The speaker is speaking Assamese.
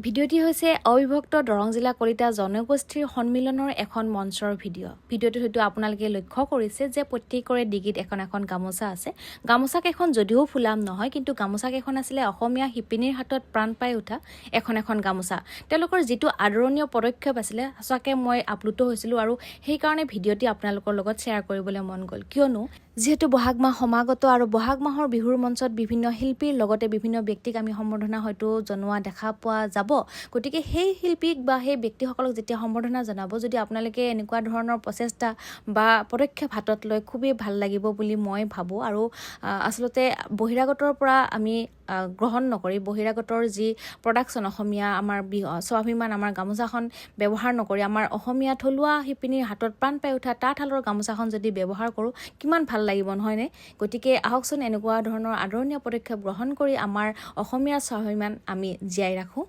ভিডিঅ'টি হৈছে অবিভক্ত দৰং জিলা কলিতা জনগোষ্ঠীৰ সন্মিলনৰ এখন মঞ্চৰ ভিডিঅ'টো হয়তো আপোনালোকে লক্ষ্য কৰিছে যে প্ৰত্যেকৰে ডিগিত এখন এখন গামোচা আছে। গামোচাকেইখন যদিও ফুলাম নহয়, কিন্তু গামোচাকেইখন আছিলে অসমীয়া শিপিনীৰ হাতত প্ৰাণ পাই উঠা এখন এখন গামোচা। তেওঁলোকৰ যিটো আদৰণীয় পদক্ষেপ আছিলে, সঁচাকৈ মই আপ্লুত হৈছিলোঁ আৰু সেইকাৰণে ভিডিঅ'টি আপোনালোকৰ লগত শ্বেয়াৰ কৰিবলৈ মন গ'ল। কিয়নো যিহেতু বহাগ মাহ সমাগত আৰু বহাগ মাহৰ বিহুৰ মঞ্চত বিভিন্ন শিল্পীৰ লগতে বিভিন্ন ব্যক্তিক আমি সম্বৰ্ধনা হয়তো জনোৱা দেখা পোৱা যাব। গতিকে সেই শিল্পীক বা সেই ব্যক্তিসকলক যেতিয়া সম্বৰ্ধনা জনাব, যদি আপোনালোকে এনেকুৱা ধৰণৰ প্ৰচেষ্টা বা পদক্ষেপ হাতত লৈ খুবেই ভাল লাগিব বুলি মই ভাবোঁ। আৰু আচলতে বহিৰাগতৰ পৰা আমি গ্ৰহণ নকৰি, বহিৰাগতৰ যি প্ৰডাকশ্যন অসমীয়া আমাৰ স্বাভিমান আমাৰ গামোচাখন ব্যৱহাৰ নকৰি আমাৰ অসমীয়া থলুৱা শিপিনীৰ হাতত প্ৰাণ পাই উঠা তাঁতশালৰ গামোচাখন যদি ব্যৱহাৰ কৰোঁ, কিমান ভাল লাগিব নহয়নে? গতিকে আহকচোন এনেকুৱা ধৰণৰ আদৰণীয় পদক্ষেপ গ্ৰহণ কৰি আমাৰ অসমীয়াৰ স্বাভিমান আমি জীয়াই ৰাখোঁ।